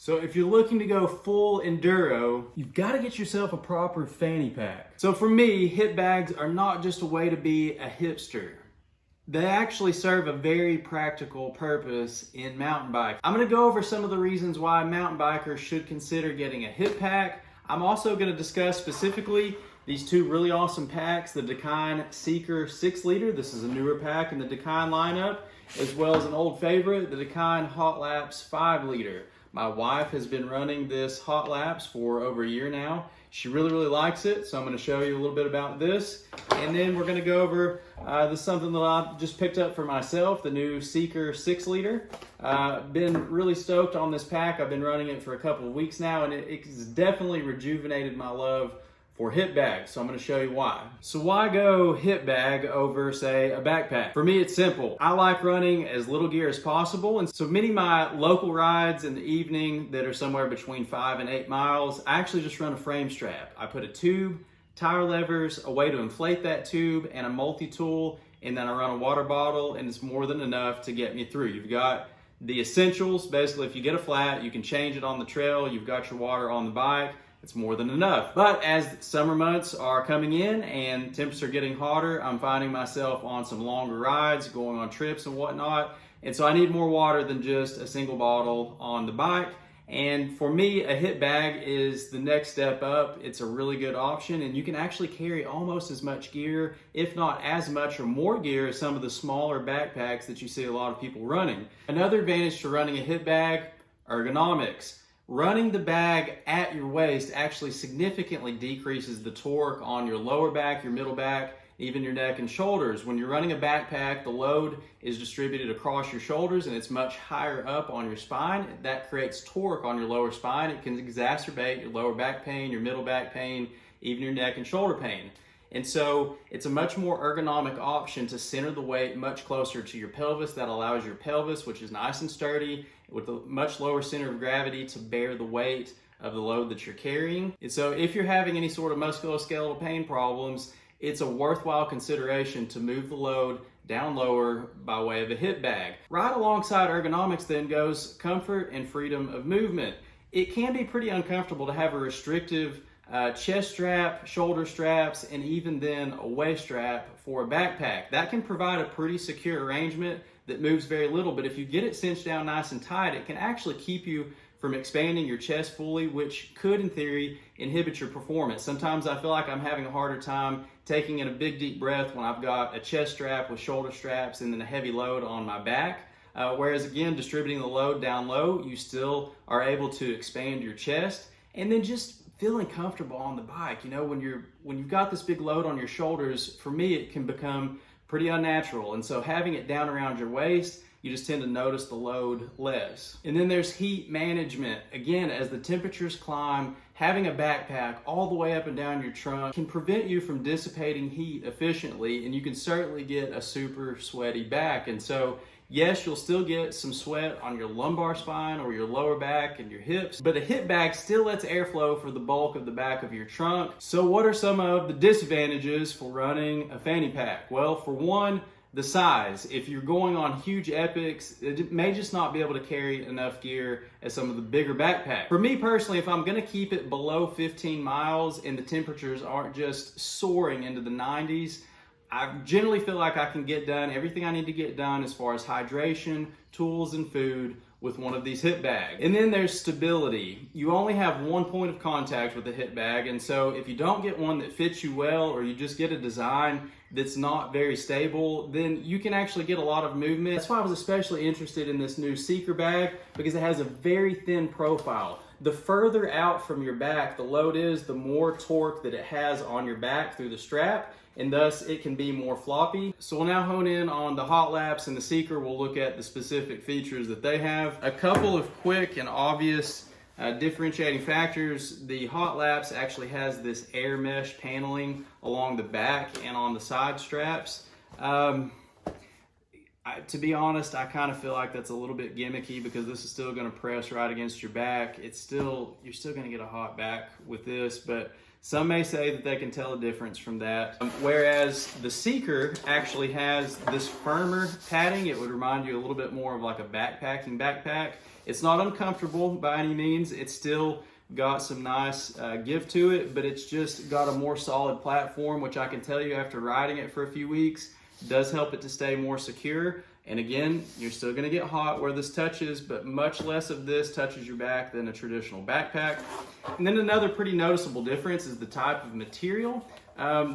So if you're looking to go full enduro, you've got to get yourself a proper fanny pack. So for me, hip bags are not just a way to be a hipster. They actually serve a very practical purpose in mountain bike. I'm going to go over some of the reasons why mountain bikers should consider getting a hip pack. I'm also going to discuss specifically these two really awesome packs, the Dakine Seeker 6 liter. This is a newer pack in the Dakine lineup, as well as an old favorite, the Dakine Hot Laps 5 liter. My wife has been running this Hot Laps for over a year now. She really likes it, so I'm going to show you a little bit about this. And then we're going to go over this is something that I just picked up for myself, the new Seeker 6 liter. Been really stoked on this pack. I've been running it for a couple of weeks now, and it's definitely rejuvenated my love for hip bags, so I'm going to show you why. So why go hip bag over, say, a backpack? For me, it's simple. I like running as little gear as possible, and so many of my local rides in the evening that are somewhere between 5 and 8 miles, I actually just run a frame strap. I put a tube, tire levers, a way to inflate that tube, and a multi-tool, and then I run a water bottle, and it's more than enough to get me through. You've got the essentials. Basically, if you get a flat, you can change it on the trail. You've got your water on the bike. It's more than enough. But as summer months are coming in and temps are getting hotter, I'm finding myself on some longer rides, going on trips and whatnot. And so I need more water than just a single bottle on the bike. And for me, a hip bag is the next step up. It's a really good option, and you can actually carry almost as much gear, if not as much or more gear, as some of the smaller backpacks that you see a lot of people running. Another advantage to running a hip bag, ergonomics. Running the bag at your waist actually significantly decreases the torque on your lower back, your middle back, even your neck and shoulders. When you're running a backpack, the load is distributed across your shoulders and it's much higher up on your spine. That creates torque on your lower spine. It can exacerbate your lower back pain, your middle back pain, even your neck and shoulder pain. And so it's a much more ergonomic option to center the weight much closer to your pelvis. That allows your pelvis, which is nice and sturdy, with a much lower center of gravity, to bear the weight of the load that you're carrying. And so if you're having any sort of musculoskeletal pain problems, it's a worthwhile consideration to move the load down lower by way of a hip bag. Right alongside ergonomics then goes comfort and freedom of movement. It can be pretty uncomfortable to have a restrictive chest strap, shoulder straps, and even then a waist strap for a backpack. That can provide a pretty secure arrangement that moves very little, but if you get it cinched down nice and tight, it can actually keep you from expanding your chest fully, which could, in theory, inhibit your performance. Sometimes I feel like I'm having a harder time taking in a big deep breath when I've got a chest strap with shoulder straps and then a heavy load on my back. Whereas again, distributing the load down low, you still are able to expand your chest, and then just feeling comfortable on the bike. You know, when you've got this big load on your shoulders, for me, it can become pretty unnatural. And so having it down around your waist, you just tend to notice the load less. And then there's heat management. Again, as the temperatures climb, having a backpack all the way up and down your trunk can prevent you from dissipating heat efficiently, and you can certainly get a super sweaty back. And so yes, you'll still get some sweat on your lumbar spine or your lower back and your hips, but a hip bag still lets airflow for the bulk of the back of your trunk. So what are some of the disadvantages for running a fanny pack? Well, for one, the size. If you're going on huge epics, it may just not be able to carry enough gear as some of the bigger backpacks. For me personally, if I'm gonna keep it below 15 miles and the temperatures aren't just soaring into the 90s, I generally feel like I can get done everything I need to get done as far as hydration, tools, and food with one of these hip bags. And then there's stability. You only have one point of contact with the hip bag, and so if you don't get one that fits you well, or you just get a design that's not very stable, then you can actually get a lot of movement. That's why I was especially interested in this new Seeker bag, because it has a very thin profile. The further out from your back the load is, the more torque that it has on your back through the strap, and thus it can be more floppy. So we'll now hone in on the Hot Laps and the Seeker. We'll look at the specific features that they have. A couple of quick and obvious differentiating factors. The Hot Laps actually has this air mesh paneling along the back and on the side straps. To be honest, I kind of feel like that's a little bit gimmicky, because this is still going to press right against your back. You're still going to get a hot back with this, but some may say that they can tell a difference from that. Whereas the Seeker actually has this firmer padding. It would remind you a little bit more of like a backpacking backpack. It's not uncomfortable by any means. It's still got some nice give to it, but it's just got a more solid platform, which I can tell you after riding it for a few weeks, does help it to stay more secure. And again, you're still gonna get hot where this touches, but much less of this touches your back than a traditional backpack. And then another pretty noticeable difference is the type of material.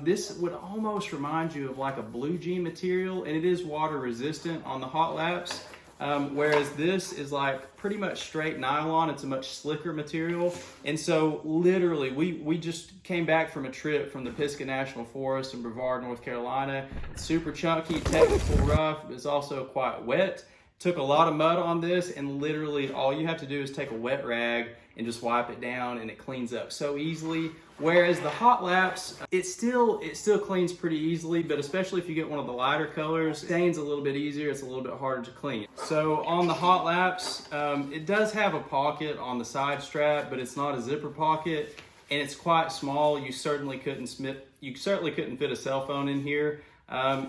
This would almost remind you of like a blue jean material, and it is water resistant on the hot laps. Whereas this is like pretty much straight nylon. It's a much slicker material. And so literally we just came back from a trip from the Pisgah National Forest in Brevard, North Carolina. It's super chunky, technical, rough, but it's also quite wet. Took a lot of mud on this, and literally all you have to do is take a wet rag and just wipe it down, and it cleans up so easily. Whereas the hot laps, it still cleans pretty easily, but especially if you get one of the lighter colors, it stains a little bit easier, it's a little bit harder to clean. So on the hot laps, it does have a pocket on the side strap, but it's not a zipper pocket, and it's quite small. You certainly couldn't fit a cell phone in here.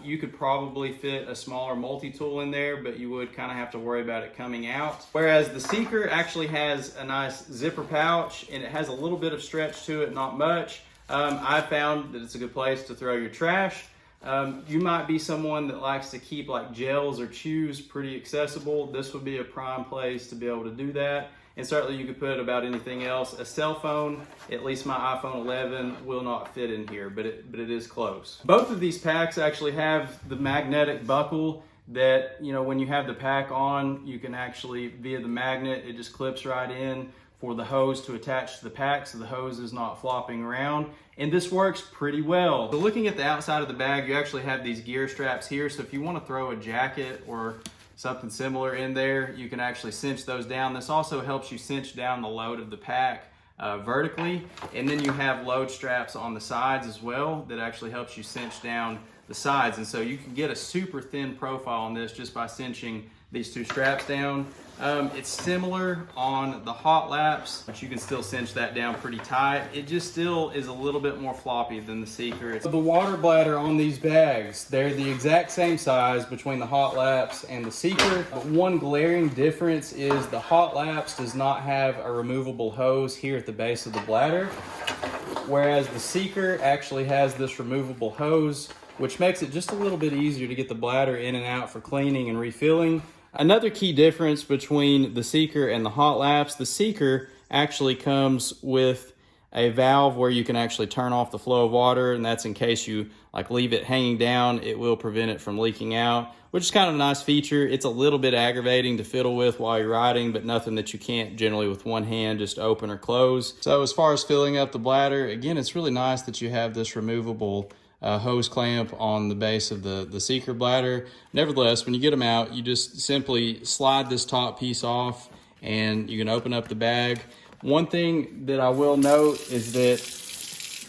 You could probably fit a smaller multi-tool in there, but you would kind of have to worry about it coming out. Whereas the Seeker actually has a nice zipper pouch, and it has a little bit of stretch to it, not much. I found that it's a good place to throw your trash. You might be someone that likes to keep like gels or chews pretty accessible. This would be a prime place to be able to do that. And certainly you could put about anything else. A cell phone, at least my iPhone 11, will not fit in here, but it is close. Both of these packs actually have the magnetic buckle that, you know, when you have the pack on, you can actually, via the magnet, it just clips right in for the hose to attach to the pack so the hose is not flopping around. And this works pretty well. So looking at the outside of the bag, you actually have these gear straps here. So if you want to throw a jacket or something similar in there, you can actually cinch those down. This also helps you cinch down the load of the pack vertically. And then you have load straps on the sides as well that actually helps you cinch down the sides. And so you can get a super thin profile on this just by cinching these two straps down. It's similar on the hot laps, but you can still cinch that down pretty tight. It just still is a little bit more floppy than the Seeker. The water bladder on these bags, they're the exact same size between the hot laps and the Seeker. But one glaring difference is the hot laps does not have a removable hose here at the base of the bladder, whereas the Seeker actually has this removable hose, which makes it just a little bit easier to get the bladder in and out for cleaning and refilling. Another key difference between the Seeker and the hot laps, the Seeker actually comes with a valve where you can actually turn off the flow of water, and that's in case you like leave it hanging down, it will prevent it from leaking out, which is kind of a nice feature. It's a little bit aggravating to fiddle with while you're riding, but nothing that you can't generally with one hand just open or close. So as far as filling up the bladder, again, it's really nice that you have this removable hose clamp on the base of the Seeker bladder. Nevertheless, when you get them out, you just simply slide this top piece off and you can open up the bag. One thing that I will note is that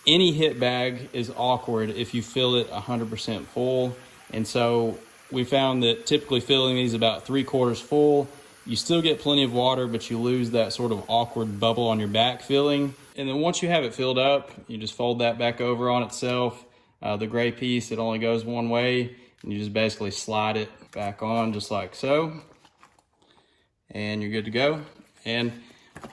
any hip bag is awkward if you fill it 100% full. And so we found that typically filling these about 3/4 full, you still get plenty of water, but you lose that sort of awkward bubble on your back filling. And then once you have it filled up, you just fold that back over on itself. The gray piece, it only goes one way, and you just basically slide it back on just like so. And you're good to go. And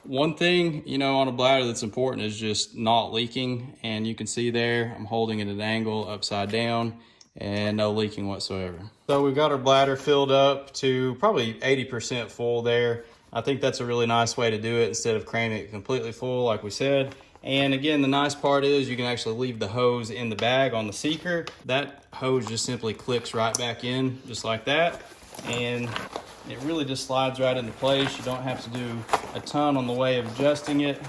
one thing, you know, on a bladder that's important is just not leaking. And you can see there, I'm holding it at an angle upside down and no leaking whatsoever. So we've got our bladder filled up to probably 80% full there. I think that's a really nice way to do it instead of cramming it completely full like we said. And again, the nice part is you can actually leave the hose in the bag on the Seeker. That hose just simply clicks right back in just like that. And it really just slides right into place. You don't have to do a ton on the way of adjusting it.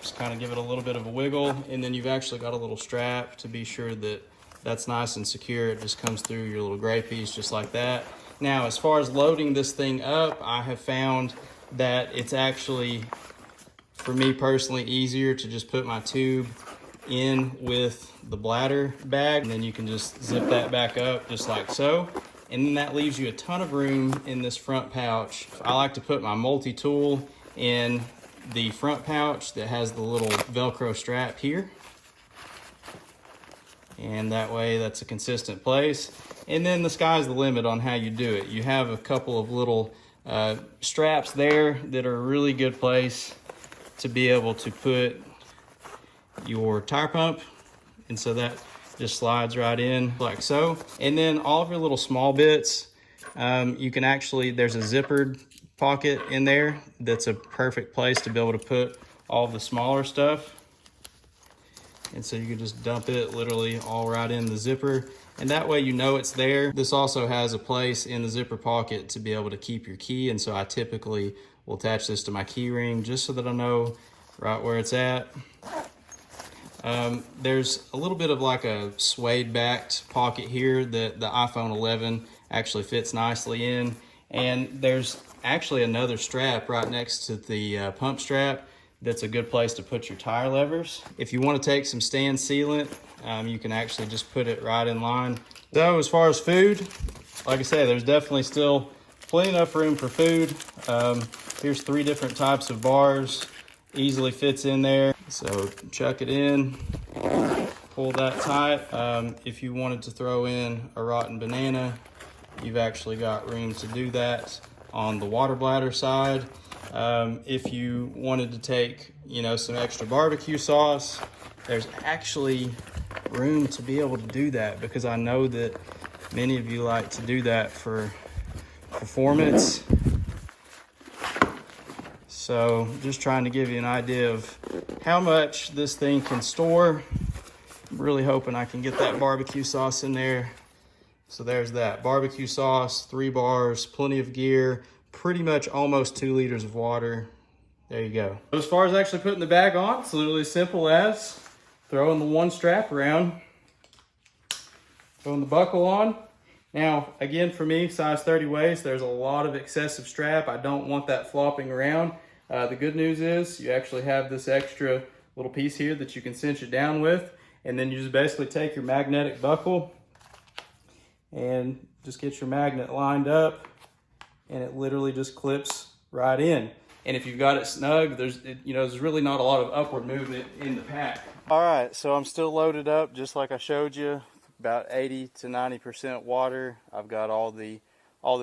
Just kind of give it a little bit of a wiggle. And then you've actually got a little strap to be sure that that's nice and secure. It just comes through your little gray piece just like that. Now, as far as loading this thing up, I have found that it's actually, for me personally, easier to just put my tube in with the bladder bag, and then you can just zip that back up just like so. And then that leaves you a ton of room in this front pouch. I like to put my multi-tool in the front pouch that has the little Velcro strap here. And that way that's a consistent place. And then the sky's the limit on how you do it. You have a couple of little straps there that are a really good place to be able to put your tire pump. And so that just slides right in like so. And then all of your little small bits, you can actually, there's a zippered pocket in there that's a perfect place to be able to put all the smaller stuff. And so you can just dump it literally all right in the zipper, and that way you know it's there. This also has a place in the zipper pocket to be able to keep your key, and so I typically will attach this to my key ring just so that I know right where it's at. There's a little bit of like a suede backed pocket here that the iPhone 11 actually fits nicely in, and there's actually another strap right next to the pump strap that's a good place to put your tire levers. If you want to take some stand sealant, you can actually just put it right in line. So as far as food, like I said, there's definitely still plenty enough room for food. Here's 3 different types of bars, easily fits in there. So chuck it in, pull that tight. If you wanted to throw in a rotten banana, you've actually got room to do that on the water bladder side. If you wanted to take, some extra barbecue sauce, there's actually room to be able to do that, because I know that many of you like to do that for performance. So just trying to give you an idea of how much this thing can store. I'm really hoping I can get that barbecue sauce in there. So there's that barbecue sauce, 3 bars, plenty of gear, pretty much almost 2 liters of water. There you go. As far as actually putting the bag on, it's literally as simple as throwing the 1 strap around, throwing the buckle on. Now, again, for me, size 30 waist, there's a lot of excessive strap. I don't want that flopping around. The good news is you actually have this extra little piece here that you can cinch it down with, and then you just basically take your magnetic buckle and just get your magnet lined up, and it literally just clips right in. And if you've got it snug, there's really not a lot of upward movement in the pack. All right, so I'm still loaded up just like I showed you, about 80 to 90% water. I've got all the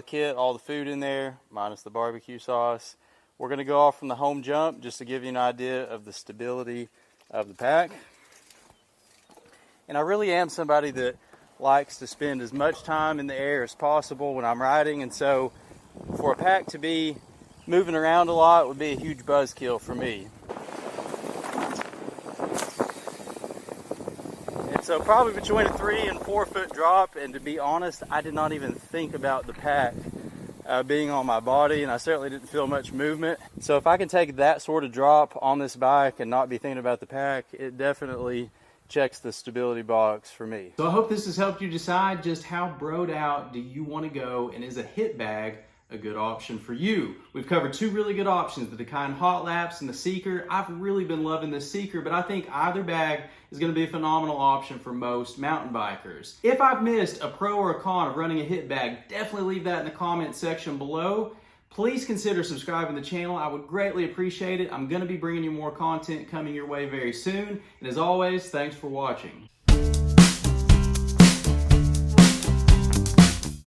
kit, all the food in there, minus the barbecue sauce. We're gonna go off from the home jump just to give you an idea of the stability of the pack. And I really am somebody that likes to spend as much time in the air as possible when I'm riding, and so for a pack to be moving around a lot would be a huge buzzkill for me. And so probably between a 3 and 4 foot drop, and to be honest, I did not even think about the pack being on my body, and I certainly didn't feel much movement. So if I can take that sort of drop on this bike and not be thinking about the pack, it definitely checks the stability box for me. So I hope this has helped you decide just how broed out do you want to go, and is a hip bag a good option for you. We've covered 2 really good options, the Dakine Hot Laps and the Seeker. I've really been loving the Seeker, but I think either bag is going to be a phenomenal option for most mountain bikers. If I've missed a pro or a con of running a hip bag, definitely leave that in the comment section below. Please consider subscribing to the channel. I would greatly appreciate it. I'm going to be bringing you more content coming your way very soon. And as always, thanks for watching.